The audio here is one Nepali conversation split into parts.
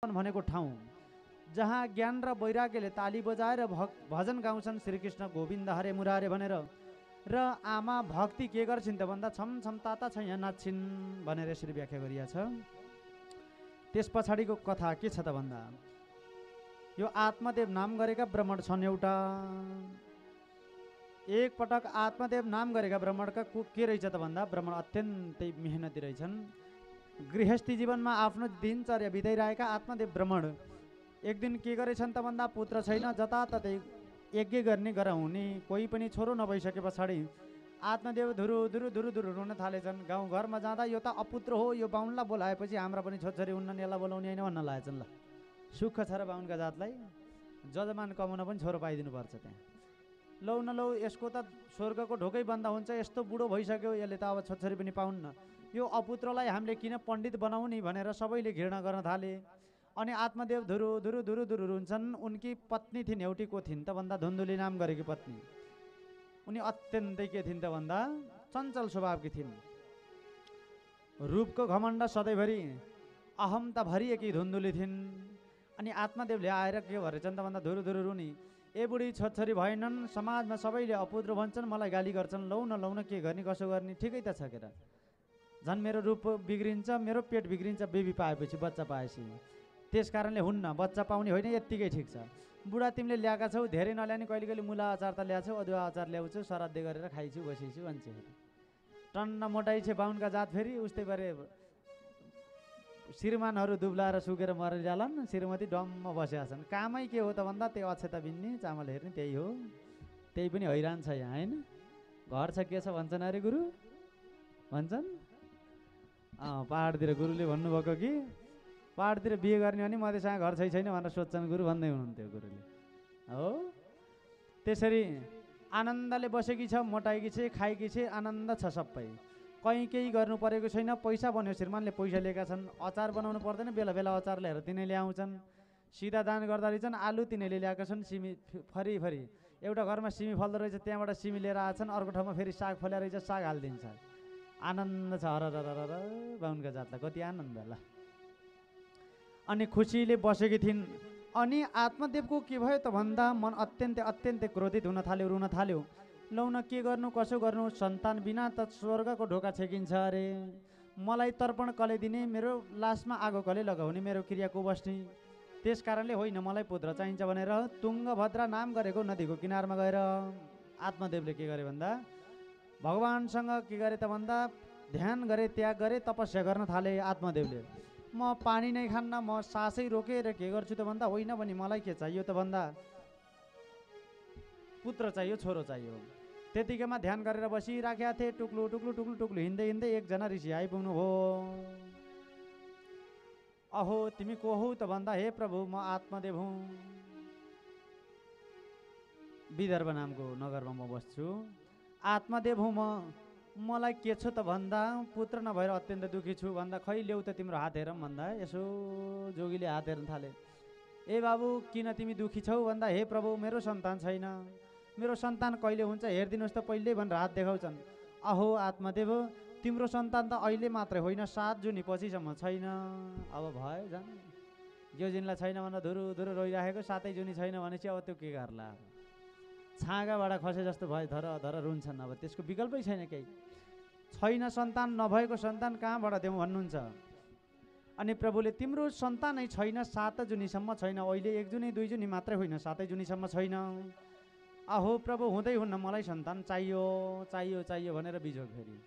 भनेको ठाउँ जहाँ ज्ञान र वैराग्यले ताली बजाएर भजन गाउँछन् श्रीकृष्ण गोविन्द हरे मुरारे भनेर। र आमा भक्ति के गर्छिन् त भन्दा छम छम ताता छ यहाँ नाच्छिन् भनेर यसरी व्याख्या गरिया छ। त्यस पछाडिको कथा के छ त भन्दा यो आत्मदेव नाम गरेका ब्राह्मण छन्। एउटा एक पटक आत्मदेव नाम गरेका ब्राह्मणका के रहेछ त भन्दा ब्राह्मण अत्यन्तै मेहनती रहेछन्। गृहस्थी जीवनमा आफ्नो दिनचर्या बिताइरहेका आत्मदेव ब्राह्मण एक दिन के गरेछन् त भन्दा पुत्र छैन, जताततै यज्ञ गर्ने गराउने कोही पनि छोरो नभइसके पछाडि आत्मदेव धुरु धुरु धुरु धुरु रुन थालेछन्। गाउँ घरमा जाँदा यो त अपुत्र हो, यो बाहुनलाई बोलाएपछि हाम्रा पनि छोरछोरी हुन्न, यसलाई बोलाउने होइन भन्न लागेछन्। ल सुख छ र बाहुनका जातलाई, जजमान कमाउन पनि छोरो पाइदिनुपर्छ त्यहाँ। लौ न लौ यसको त स्वर्गको ढोकै बन्द हुन्छ, यस्तो बुढो भइसक्यो, यसले त अब छोरछोरी पनि पाउन्न, यो अपुत्रलाई हामीले किन पण्डित बनाउने भनेर सबैले घृणा गर्न थाले। अनि आत्मदेव धुरु धुरु धुरु धुरु रुन्छन्। उनकी पत्नी थिइन्, एउटी को थिइन् त भन्दा धुन्धुली नाम गरेकी पत्नी। उनी अत्यन्तै के थिइन् त भन्दा चञ्चल स्वभावकी थिइन्। रूपको घमण्ड सधैँभरि अहमता भरिएकी धुन्धुली थिइन्। अनि आत्मदेवले आएर के गरेछन् त भन्दा धुरु धुरु रुनी, ए बुढी छोरछोरी भएनन्, समाजमा सबैले अपुत्र भन्छन्, मलाई गाली गर्छन्, लौ न के गर्ने कसो गर्ने, ठिकै त छ केरा, झन् मेरो रूप बिग्रिन्छ, मेरो पेट बिग्रिन्छ बेबी पाएपछि, बच्चा पाएपछि, त्यस कारणले हुन्न, बच्चा पाउने होइन, यत्तिकै ठिक छ। बुढा तिमीले ल्याएका छौ, धेरै नल्याने, कहिले कहिले मुला अचार त ल्याछौ, अदुवा अचार ल्याउँछु, श्राद्ध गरेर खाइछु बसिछु भन्छ। टन्न मोटाइ छ बाहुनका जात, फेरि उस्तै गरे श्रीमानहरू दुब्लाएर सुकेर मरेर जालान्, श्रीमती डम्म बसेका छन्। कामै के हो त भन्दा त्यो अक्षता बिन्ने चामल हेर्ने, त्यही हो। त्यही पनि हैरान छ यहाँ होइन। घर छ के छ भन्छन् अरे गुरु भन्छन्। पहाडतिर गुरुले भन्नुभएको कि पहाडतिर बिहे गर्ने भने मधेसमा घर छैन भनेर सोध्छन् गुरु भन्दै हुनुहुन्थ्यो गुरुले। हो त्यसरी आनन्दले बसेकी छ, मोटाएकी छ, खाएकी छ, आनन्द छ सबै। कहीँ केही गर्नु परेको छैन, पैसा बन्यो, श्रीमानले पैसा लिएका छन्, अचार बनाउनु पर्दैन, बेला बेला अचार ल्याएर तिनीले ल्याउँछन्। सिधा दान गर्दा रहेछन्, आलु तिनीले ल्याएका छन्, सिमी फरी एउटा घरमा सिमी फल्दो रहेछ, त्यहाँबाट सिमी लिएर आएछन्, अर्को ठाउँमा फेरि साग फल्या रहेछ, साग हालिदिन्छ। आनन्द छ, हर बाहुनका जातलाई कति आनन्द होला। अनि खुसीले बसेकी थिइन्। अनि आत्मदेवको के भयो त भन्दा मन अत्यन्तै क्रोधित हुन थाल्यो, रुन थाल्यो। लौ न के गर्नु कसो गर्नु, सन्तान बिना त स्वर्गको ढोका छेकिन्छ अरे, मलाई तर्पण कसले दिने, मेरो लासमा आगो कसले लगाउने, मेरो क्रियाको बस्ने, त्यस कारणले होइन मलाई पुत्र चाहिन्छ भनेर तुङ्गभद्रा नाम गरेको नदीको किनारमा गएर आत्मदेवले के गरे भन्दा भगवानसँग के गरे त भन्दा ध्यान गरे, त्याग गरे, तपस्या गर्न थाले। आत्मदेवले म पानी नै खान्न, म सासै रोकेर के गर्छु त भन्दा होइन भने मलाई के चाहियो त भन्दा पुत्र चाहियो, छोरो चाहियो। त्यतिकैमा ध्यान गरेर बसिराखेका थिए। टुक्लु टुक्लु टुक्लु टुक्लु हिँड्दै एकजना ऋषि आइपुग्नु भयो। अहो तिमी को हौ त भन्दा हे प्रभु म आत्मदेव हुँ, विदर्भ नामको नगरमा म बस्छु, आत्मदेव हुँ म, मलाई के छ त भन्दा पुत्र नभएर अत्यन्त दुखी छु भन्दा खै ल्याउ त तिम्रो हात हेरौँ भन्दा यसो जोगीले हात हेर्न थाले। ए बाबु किन तिमी दुखी छौ भन्दा हे प्रभु मेरो सन्तान छैन, मेरो सन्तान कहिले हुन्छ हेरिदिनुहोस् त पहिले भनेर हात देखाउँछन्। अहो आत्मदेव तिम्रो सन्तान त अहिले मात्रै होइन 7 जुनी पछिसम्म छैन। अब भयो झन् यो जिनलाई छैन भनेर धुरु धुरु रोइराखेको 7 जुनी छैन भनेपछि अब त्यो के गर्ला, छाँगाबाट खसे जस्तो भयो, धर रुन्छन्। अब त्यसको विकल्पै छैन केही, छैन सन्तान, नभएको सन्तान कहाँबाट देऊ भन्नुहुन्छ। अनि प्रभुले तिम्रो सन्तानै छैन, 7 जुनीसम्म छैन, अहिले 1 जुनी 2 जुनी मात्रै होइन 7 जुनीसम्म छैन। अहो प्रभु हुँदै हुन्न, मलाई सन्तान चाहियो चाहियो चाहियो भनेर बिजोग फेरि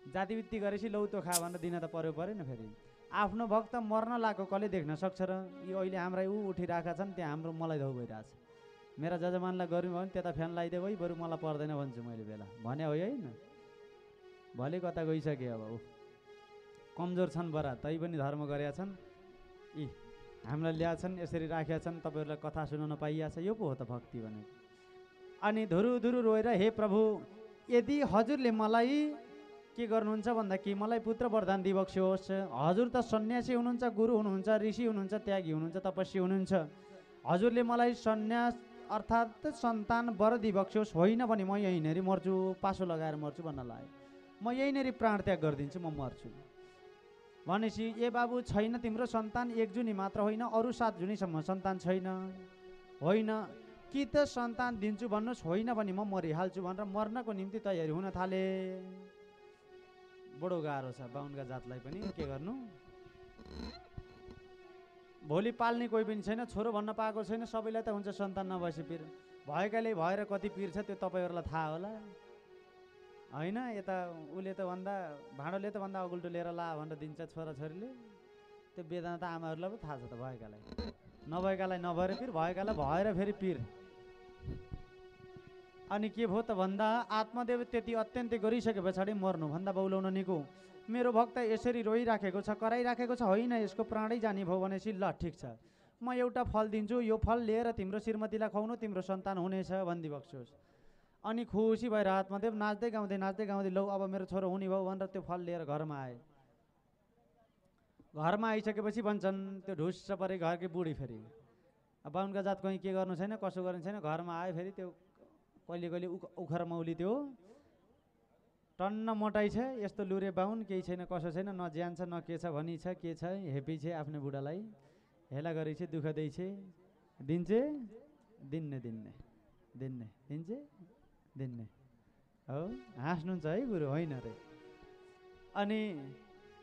जातिवृत्ति गरेपछि लौ त खा भनेर दिन त परेन। फेरि आफ्नो भक्त मर्न लागेको कसले देख्न सक्छ र, यो अहिले हाम्रा उठिरहेका छन्, त्यहाँ हाम्रो मलाई धौ भइरहेछ। मेरा जजमानलाई गऱ्यौँ भने त्यता फ्यान लगाइदियो है, बरु मलाई पर्दैन भन्छु मैले बेला भने हो होइन, भले कता गइसके। अब कमजोर छन् बरा, तै पनि धर्म गरेका छन्, यी हामीलाई ल्याएछन्, यसरी राखेका छन्, तपाईँहरूलाई कथा सुनाउन पाइया छ, यो पो हो त भक्ति भनेको। अनि धुरु धुरु रोएर हे प्रभु यदि हजुरले मलाई के गर्नुहुन्छ भन्दा कि मलाई पुत्र वरदान दिबक्स्योस्, हजुर त सन्यासी हुनुहुन्छ, गुरु हुनुहुन्छ, ऋषि हुनुहुन्छ, त्यागी हुनुहुन्छ, तपस्वी हुनुहुन्छ, हजुरले मलाई सन्यास अर्थात् सन्तान वर दिबक्स्योस्, होइन भने म यहीँनेरि मर्छु, पासो लगाएर मर्छु भन्न लाग्यो। म यहीँनेरि प्राण त्याग गरिदिन्छु, म मर्छु। भनेपछि ए बाबु छैन तिम्रो सन्तान एक जुनी मात्र होइन अरू 7 जुनीसम्म सन्तान छैन होइन कि त सन्तान दिन्छु भन्नुहोस् होइन भने म मरिहाल्छु भनेर मर्नको निम्ति तयारी हुन थाले। बडो गाह्रो छ बाहुनका जातलाई पनि के गर्नु। भोलि पाल्ने कोही पनि छैन छोरो भन्न पाएको छैन सबैलाई त हुन्छ सन्तान नभएपछि पिर भएकाले भएर कति पिर छ त्यो तपाईँहरूलाई थाहा होला होइन। यता उसले त भन्दा भाँडोले त भन्दा अगुल्टो लिएर ला भनेर दिन्छ छोराछोरीले त्यो वेदना त आमाहरूलाई पो थाहा छ त भएकालाई नभएकालाई नभएर पिर भएकालाई भएर फेरि पिर। अनि के भयो त भन्दा आत्मदेव त्यति अत्यन्तै गरिसके पछाडि मर्नुभन्दा बौलाउन निको मेरो भक्त यसरी रोइराखेको छ कराइराखेको छ होइन यसको प्राणै जाने भयो भनेपछि ल ठिक छ म एउटा फल दिन्छु यो फल लिएर तिम्रो श्रीमतीलाई खुवाउनु तिम्रो सन्तान हुनेछ भनिदिई बक्सोस्। अनि खुसी भएर आत्मदेव नाच्दै गाउँदै लौ अब मेरो छोरो हुने भयो भनेर त्यो फल लिएर घरमा आए। घरमा आइसकेपछि भन्छन् त्यो ढुस्स परे घरकै बुढी फेरि बाहुनका जात कहीँ के गर्नु छैन कसो गर्नु छैन घरमा आयो फेरि त्यो कहिले उखर मौली त्यो टन्न मोटाइ छ यस्तो लुरे बाहुन केही छैन कसो छैन न ज्यान छ न के छ भनी छ के छ हेपी छ आफ्नो बुढालाई हेला गरी छ दुःख दै छ दिन्छे दिन्ने दिन्ने दिन्ने दिन्छे दिन्ने हो हाँस्नुहुन्छ है गुरु होइन रे। अनि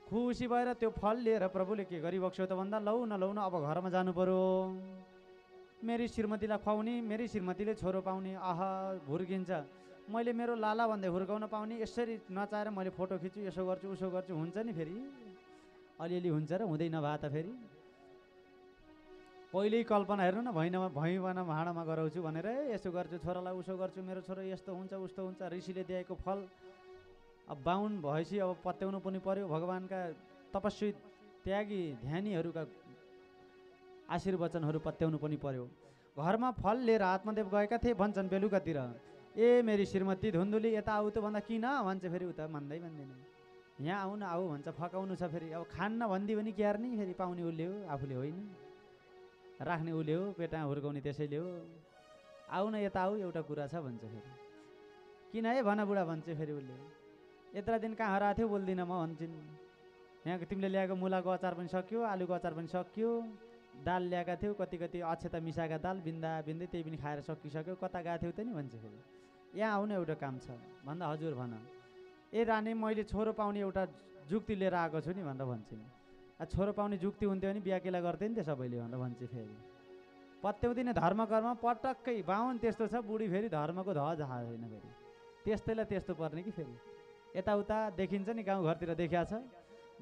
खुसी भएर त्यो फल लिएर प्रभुले के गरिबक्स्यो त भन्दा लौ न अब घरमा जानु पर्यो मेरी श्रीमतीलाई खुवाउने मेरी श्रीमतीले छोरो पाउने आहा हुर्किन्छ मैले मेरो लाला भन्दै हुर्काउन पाउने यसरी नचाहेर मैले फोटो खिच्छु यसो गर्छु उसो गर्छु हुन्छ नि फेरि अलिअलि हुन्छ र हुँदै नभए त फेरि पहिल्यै कल्पना हेर्नु न भैँमा भाँडामा गराउँछु भनेर यसो गर्छु छोरालाई उसो गर्छु मेरो छोरो यस्तो हुन्छ उस्तो हुन्छ ऋषिले दिएको फल अब बाहुन भएपछि अब पत्याउनु पनि पर्यो भगवान्का तपस्वी त्यागी ध्यानीहरूका आशीर्वचनहरू पत्याउनु पनि पर्यो। घरमा फल लिएर आत्मदेव गएका थिए भन्छन् बेलुकातिर ए मेरी श्रीमती धुन्धुली यता आऊ त भन्दा किन भन्छ फेरि उता भन्दै भन्दैन यहाँ आऊ न आऊ भन्छ फकाउनु छ फेरि अब खान्न भनिदियो भने क्यार नि फेरि पाउने उसले हो आफूले होइन राख्ने उसले हो पेटा हुर्काउने त्यसैले हो आऊ न यता आऊ एउटा कुरा छ भन्छ फेरि किन है भन बुढा भन्छ फेरि उसले यत्र दिन कहाँ हराएको थियो बोल्दिनँ म भन्छन् यहाँ तिमीले ल्याएको मुलाको अचार पनि सक्यो आलुको अचार पनि सक्यो दाल ल्याएका थियौ कति अक्षता मिसाएका दाल बिन्दै त्यही पनि खाएर सकिसक्यो कता गएको थियौ त नि भन्छ फेरि यहाँ आउनु एउटा काम छ भन्दा हजुर भन ए रानी मैले छोरो पाउने एउटा जुक्ति लिएर आएको छु नि भनेर भन्छन् छोरो पाउने जुक्ति हुन्थ्यो भने बिहा केला गर्थे नि त सबैले भनेर भन्छ फेरि पत्याउँदिने धर्म कर्म पटक्कै बाहुन त्यस्तो छ बुढी फेरि धर्मको ध्वज छैन फेरि त्यस्तैलाई त्यस्तो पर्ने कि फेरि यताउता देखिन्छ नि गाउँघरतिर देखिया छ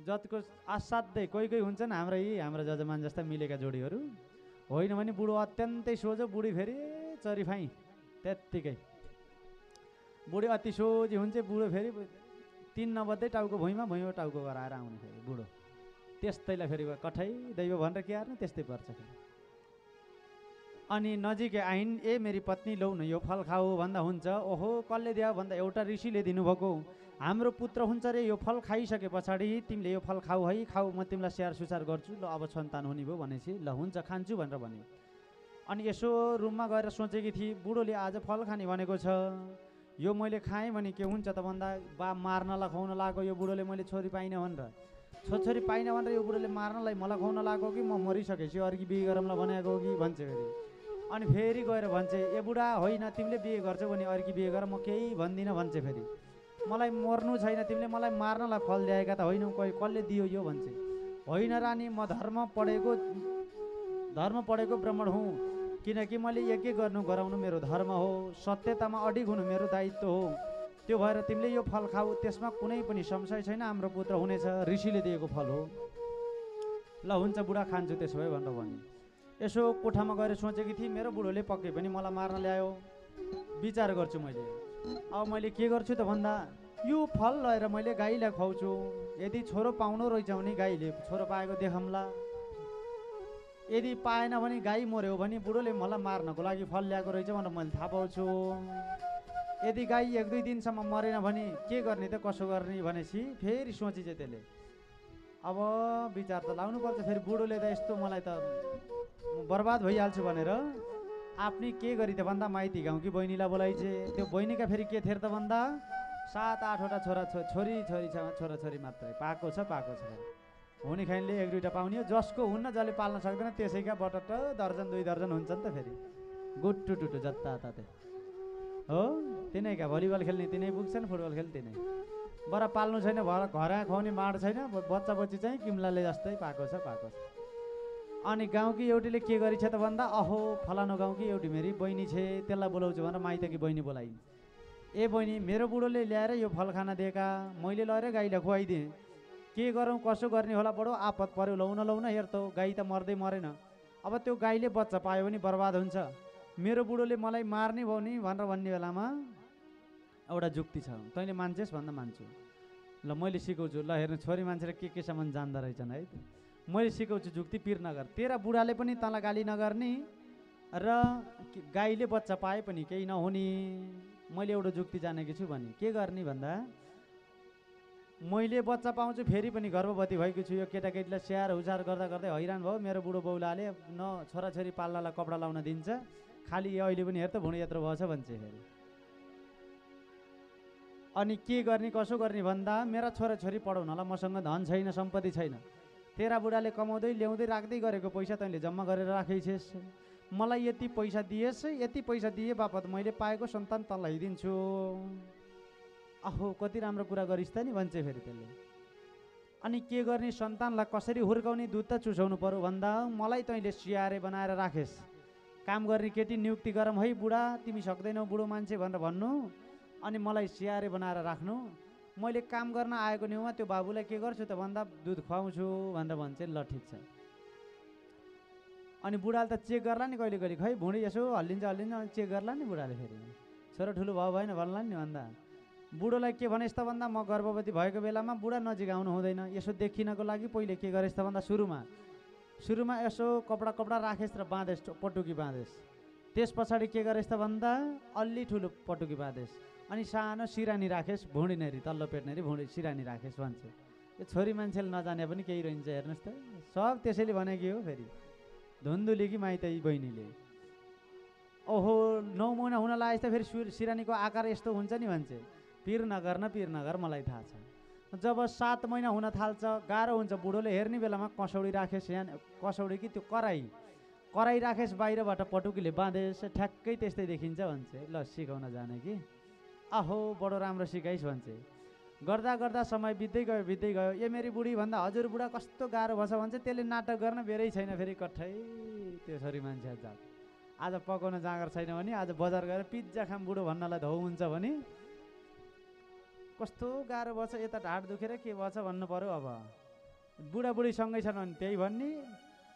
जतिको असाध्यै कोही हुन्छन् हाम्रो जजमान जस्ता मिलेका जोडीहरू होइन भने बुढो अत्यन्तै सोझो बुढी फेरि चरिफाइ त्यत्तिकै बुढी अति सोझी हुन्छ बुढो फेरि 3 नबज्दै टाउको भुइँमा टाउको गराएर आउने फेरि बुढो त्यस्तैलाई फेरि कठै दैव भनेर के हार्नु त्यस्तै पर्छ फेरि। अनि नजिकै आइन् ए मेरी पत्नी लौ न यो फल खाऊ भन्दा हुन्छ ओहो कसले दियो भन्दा एउटा ऋषिले दिनुभएको हाम्रो पुत्र हुन्छ रे यो फल खाइसके पछाडि तिमीले यो फल खाऊ है खाऊ म तिमीलाई स्याहार सुसार गर्छु ल अब सन्तान हुने भयो भनेपछि ल हुन्छ खान्छु भनेर भने। अनि यसो रुममा गएर सोचेकी थिए बुढोले आज फल खाने भनेको छ यो मैले खाएँ भने के हुन्छ त भन्दा बा मार्नलाई खुवाउन लाग्यो यो बुढोले मैले छोरी पाइनँ भनेर छोरी पाइनँ भनेर यो बुढोले मार्नलाई मलाई खुवाउन लाग्यो कि म मरिसकेपछि अर्की बिहे गरौँला बनाएको कि भन्छ फेरि। अनि फेरि गएर भन्छ ए बुढा होइन तिमीले बिहे गर्छौ भने अर्की बिहे गर म केही भन्दिनँ भन्छ फेरि मलाई मर्नु छैन तिमीले मलाई मार्नलाई फल ल्याएका त होइनौ कसले दियो यो भन्छ होइन रानी म धर्म पढेको ब्राह्मण हुँ किनकि मैले यज्ञ गर्नु गराउनु मेरो धर्म हो सत्यतामा अडिग हुनु मेरो दायित्व हो त्यो भएर तिमीले यो फल खाऊ त्यसमा कुनै पनि संशय छैन हाम्रो पुत्र हुनेछ ऋषिले दिएको फल हो ल हुन्छ बुढा खान्छु त्यसो भए भनेर भने। यसो कोठामा गएर सोचेकी थिएँ मेरो बुढोले पक्कै पनि मलाई मार्न ल्यायो विचार गर्छु मैले अब मैले के गर्छु त भन्दा यो फल लिएर मैले गाईलाई खुवाउँछु यदि छोरो पाउनु रहेछ भने गाईले छोरो पाएको देखाउँला यदि पाएन भने गाई मर्यो भने बुढोले मलाई मार्नको लागि फल ल्याएको रहेछ भनेर मैले थाहा पाउँछु यदि गाई 1-2 दिनसम्म मरेन भने के गर्ने त कसो गर्ने भनेपछि फेरि सोचिन्छ त्यसले अब विचार त लाउनुपर्छ फेरि बुढोले त यस्तो मलाई त बर्बाद भइहाल्छु भनेर आफ्नै के गरी त भन्दा माइती गाउँकी बहिनीलाई बोलाइछे त्यो बहिनीका फेरि के थिए त भन्दा 7-8वटा छोरी छोरी मात्रै पाएको छ हुने खाइनले 1-2टा पाउने हो, जसको हुन्न जसले पाल्न सक्दैन त्यसैका बटट दर्जन 2 दर्जन हुन्छ नि त फेरि गुट्टु टुटु जताततै हो। तिनैका भलिबल खेल्ने तिनै पुग्छन्, फुटबल खेल्ने तिनै। बरा पाल्नु छैन, घर खुवाउने माड छैन, बच्चा बच्ची चाहिँ किम्लाले जस्तै पाएको छ। अनि गाउँकी एउटीले के गरिछ त भन्दा अहो फलानु गाउँकी एउटी मेरी बहिनी छे, त्यसलाई बोलाउँछु भनेर माइतकी बहिनी बोलाइन्। ए बहिनी, मेरो बुढोले ल्याएर यो फल खाना दिएका, मैले लगेर गाईलाई खुवाइदिएँ, के गरौँ कसो गर्ने होला, बडो आपत पर्यो, लौन हेर त गाई त मर्दै मरेन, अब त्यो गाईले बच्चा पायो भने बर्बाद हुन्छ, मेरो बुढोले मलाई मार्ने भयो नि भनेर भन्ने बेलामा एउटा जुक्ति छ, तैँले मान्छेस् भन्दा मान्छु। ल मैले सिकाउँछु, ल हेर्नु छोरी मान्छेले केसम्म जान्दा रहेछन् है, मैले सिकाउँछु जुक्ति, पिर नगर। तेरा बुढाले पनि तँलाई गाली नगर्ने र गाईले बच्चा पाए पनि केही नहुने, मैले एउटा जुक्ति जानेकी छु भने के गर्ने भन्दा मैले बच्चा पाउँछु फेरि पनि गर्भवती भएको छु, यो केटाकेटीलाई स्याहार हुसार गर्दा गर्दै हैरान भयो, मेरो बुढो बौलाले न छोराछोरी पाल्नलाई कपडा लाउन दिन्छ, खालि अहिले पनि हेर त भुँडी यत्रो भएछ भन्छ फेरि। अनि के गर्ने कसो गर्ने भन्दा मेरा छोराछोरी पढाउनलाई मसँग धन छैन, सम्पत्ति छैन, तेरा बुढाले कमाउँदै ल्याउँदै राख्दै गरेको पैसा तैँले जम्मा गरेर राखेछेस्, मलाई यति पैसा दिएस्, यति पैसा दिए बापत मैले पाएको सन्तान तँलाई दिन्छु। अहो कति राम्रो कुरा गरिस् त नि भन्छ फेरि त्यसले। अनि के गर्ने, सन्तानलाई कसरी हुर्काउने, दुध त चुसाउनु पर्यो भन्दा मलाई तैँले स्याहारे बनाएर राखेस्, काम गर्ने केटी नियुक्ति गरौँ है बुढा, तिमी सक्दैनौ बुढो मान्छे भनेर भन्नु, अनि मलाई स्याहारे बनाएर राख्नु, मैले काम गर्न आएको न्युमा त्यो बाबुलाई के गर्छु त भन्दा दुध खुवाउँछु भनेर भन्छ। ल ठिक छ। अनि बुढाले त चेक गर्ला नि कहिले कहिले, खै भुँडी यसो हल्लिन्छ अनि चेक गर्ला नि बुढाले, फेरि छोरो ठुलो भयो भएन भन्ला नि भन्दा बुढोलाई के भनेस् त भन्दा म गर्भवती भएको बेलामा बुढा नजिक आउनु हुँदैन, यसो देखिनको लागि पहिले के गरेस् त भन्दा सुरुमा यसो कपडा राखेस् र बाँधेस्, पटुकी बाँधेस्, त्यस पछाडि के गरेस् त भन्दा अलि ठुलो पटुकी बाँधेस्, अनि सानो सिरानी राखेस्, भुँडी नेरी तल्लो पेट नेरी भुँडी सिरानी राखेस् भन्छ। यो छोरी मान्छेले नजाने पनि केही रहन्छ, हेर्नुहोस् त सब त्यसैले भनेकी हो। फेरि धुन्धुली कि माइत बहिनीले, ओहो 9 महिना हुन लागेछ त फेरि सिरानीको आकार यस्तो हुन्छ नि भन्छ। पिर नगर मलाई थाहा छ। जब 7 महिना हुन थाल्छ गाह्रो हुन्छ, बुढोले हेर्ने बेलामा कसौडी राखेस्, यहाँ कसौडी कि त्यो कराई राखेस्, बाहिरबाट पटुकीले बाँधेस्, ठ्याक्कै त्यस्तै देखिन्छ भन्छ। ल सिकाउन जाने कि आहो बडो राम्रो सिकाइस् भन्छ। गर्दा समय बित्दै गयो, ए मेरी बुढी भन्दा हजुर बुढा कस्तो गाह्रो भएछ भन्छ। त्यसले नाटक गर्न बेरै छैन, फेरि कठै त्यो छोरी मान्छे जात आज पकाउन जाँगर छैन भने आज बजार गएर पिज्जा खाम बुढो भन्नलाई धौ हुन्छ भने कस्तो गाह्रो भएछ, यता ढाड दुखेर के भएछ भन्नु पर्यो। अब बुढाबुढी सँगै छन् भने त्यही भन्ने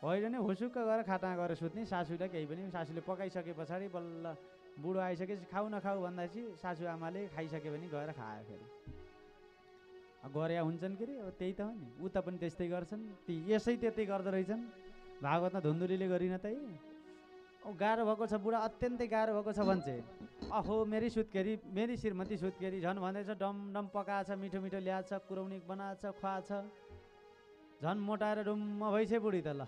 होइन नि, हुसुक्क गएर खाटा गएर सुत्ने, सासूलाई केही पनि, सासूले पकाइसके पछाडि बल्ल बुढो आइसकेपछि खाऊ नखाऊ भन्दाखेरि सासू आमाले खाइसके भने गएर खायो, फेरि गरे हुन्छन् के अरे। अब त्यही त हो नि, उता पनि त्यस्तै गर्छन्, ती यसै त्यतै गर्दो रहेछन्। भागवतमा धुन्धुलीले गरिन त गाह्रो भएको छ बुढा, अत्यन्तै गाह्रो भएको छ भन्छ। अहो मेरी सुत्केरी, मेरी श्रीमती सुत्केरी झन् भन्दैछ, डम पकाएछ, मिठो ल्याएछ, कुरौनी बनाएछ, खुवाएछ, झन् मोटाएर डुम्म भइछ बुढी त। ल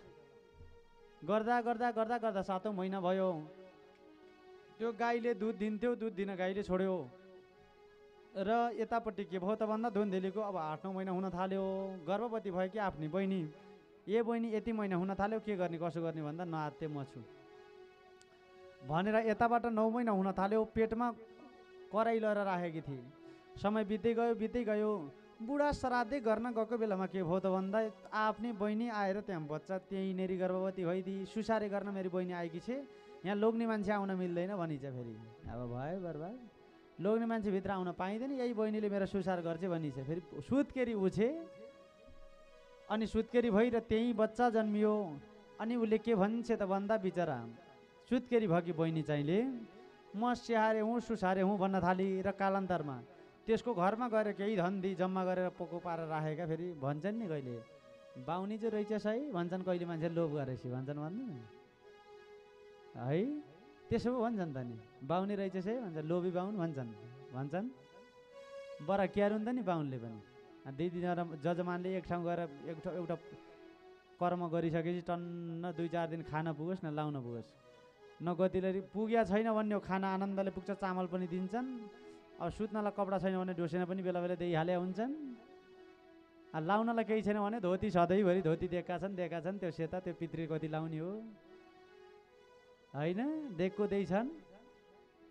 गर्दा 7औं महिना भयो, त्यो गाईले दुध दिन्थ्यो, दुध दिन गाईले छोड्यो र यतापट्टि के भयो त भन्दा धुन्धुलीको अब 8-9 महिना हुन थाल्यो, गर्भवती भयो कि आफ्नी बहिनी, ए बहिनी यति महिना हुन थाल्यो, के गर्ने कसो गर्ने भन्दा नआत्ते म छु भनेर यताबाट 9 महिना हुन थाल्यो, पेटमा कराई लिएर राखेकी थिए। समय बित्दै गयो, बुढा श्राद्धै गर्न गएको बेलामा के भयो त भन्दा आफ्नै बहिनी आएर त्यहाँ बच्चा त्यहीँनेरि गर्भवती भइदिए। सुसारे गर्न मेरी बहिनी आएकी छे, यहाँ लोग्ने मान्छे आउन मिल्दैन भनिन्छ। फेरि अब भयो बर्बाद, लोग्ने मान्छे भित्र आउन पाइँदैन, यही बहिनीले मेरो सुसार गर्छ भनिन्छ। फेरि सुत्केरी उछे, अनि सुत्केरी भइ र त्यहीँ बच्चा जन्मियो। अनि उसले के भन्छ त भन्दा बिचरा सुत्केरी भएकी बहिनी चाहिँले म स्याहारे हुँ सुसारे हुँ भन्न थाली र कालान्तरमा त्यसको घरमा गएर केही धन दि जम्मा गरेर पोको पारेर राखेका। फेरि भन्छन् नि कहिले बाहुनी चाहिँ रहेछ है भन्छन्, कहिले मान्छे लोभ गरेपछि भन्छन् भन्नु है, त्यसो पो भन्छन् त नि, बाहुनी रहेछ है भन्छ, लोभी बाहुन भन्छन् बरा क्यार हुन्छ नि बाहुनले पनि। दिदी जजमानले एक ठाउँ गएर एउटा कर्म गरिसकेपछि टन्न 2-4 दिन खान पुगोस् न लाउन पुगोस्, नगतिले पुग्या छैन भन्ने खाना आनन्दले पुग्छ, चामल पनि दिन्छन्। अब सुत्नलाई कपडा छैन भने ढोसेना पनि बेला बेला दिइहाले हुन्छन्। लाउनलाई केही छैन भने धोती सधैँभरि धोती दिएका छन् त्यो सेता त्यो पितृ कति लाउने हो होइन, दिएको त्यही छन्।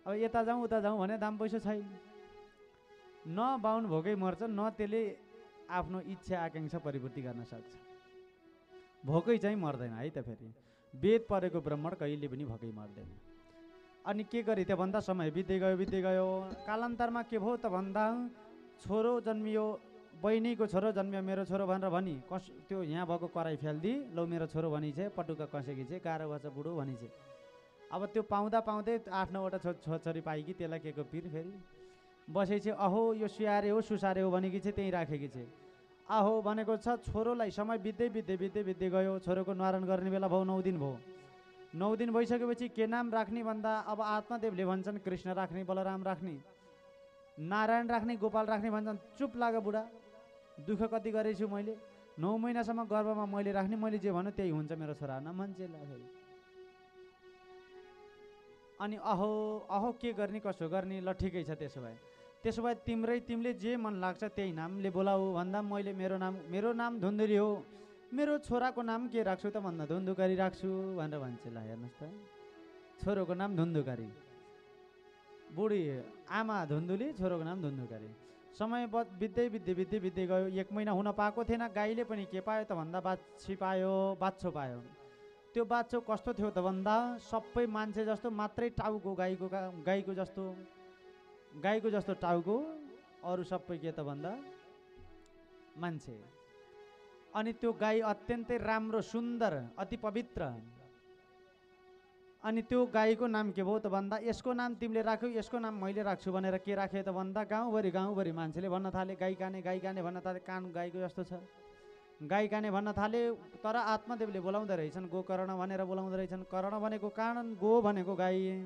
अब यता जाउँ उता जाउँ भने दाम पैसा छैन, न बाहुन भोकै मर्छ न त्यसले आफ्नो इच्छा आकाङ्क्षा परिपूर्ति गर्न सक्छ। भोकै चाहिँ मर्दैन है त। फेरि वेद परेको ब्राह्मण कहिले पनि भोकै मर्दैन। अनि के गरे त भन्दा समय बित्दै गयो। कालान्तरमा के भयो त भन्दा छोरो जन्मियो, बहिनीको छोरो जन्मियो मेरो छोरो भनेर भनी त्यो यहाँ भएको कराई फ्याल्दी लौ मेरो छोरो भनी चाहिँ पटुका कसेकी चाहिँ गाह्रो भएछ बुढो भनी चाहिँ। अब त्यो पाउँदा पाउँदै 8-9वटा छोरी पाएकी, त्यसलाई के को पिर फेरि बसेपछि अहो यो स्याहारे हो सुसारे हो भनेकी चाहिँ त्यहीँ राखेकी चाहिँ। अहो भनेको छ छोरोलाई समय बित्दै गयो। छोरोको न्वारण गर्ने बेला भयो 9 दिन भयो। 9 दिन भइसकेपछि के नाम राख्ने भन्दा अब आत्मादेवले भन्छन् कृष्ण राख्ने, बलराम राख्ने, नारायण राख्ने, गोपाल राख्ने भन्छन्। चुप लाग बुढा, दुःख कति गरेछु मैले, 9 महिनासम्म गर्भमा मैले राख्ने, मैले जे भन्नु त्यही हुन्छ मेरो छोरा न मान्छेलाई फेरि। अनि अहो अहो के गर्ने कसो गर्ने, ल ठिकै छ त्यसो भए तिमीले जे मन लाग्छ त्यही नामले बोलाऊ भन्दा मैले मेरो नाम धुन्धुरी हो, मेरो छोराको नाम के राख्छु त भन्दा धुन्धुकारी राख्छु भनेर भन्छ। ल हेर्नुहोस् त, छोरोको नाम धुन्धुकारी, बुढी आमा धुन्धुली, छोरोको नाम धुन्धुकारी। समय बित्दै गयो। 1 महिना हुन पाएको थिएन। गाईले पनि के पायो त भन्दा बाछो पायो। त्यो बाछो कस्तो थियो त भन्दा सबै मान्छे जस्तो मात्रै टाउको, गाईको जस्तो टाउको, अरू सबै के त भन्दा मान्छे। अनि त्यो गाई अत्यन्तै राम्रो सुन्दर अति पवित्र। अनि त्यो गाईको नाम के भयो त भन्दा यसको नाम तिमीले राख्यौ, यसको नाम मैले राख्छु भनेर के राखे त भन्दा गाउँभरि मान्छेले भन्न थाले गाई काने भन्न थाले। कान गाईको जस्तो छ, गाई काने भन्न थाले। तर आत्मादेवले बोलाउँदो रहेछन् गोकर्ण भनेर बोलाउँदो रहेछन्। कर्ण भनेको कान, गो भनेको गाई।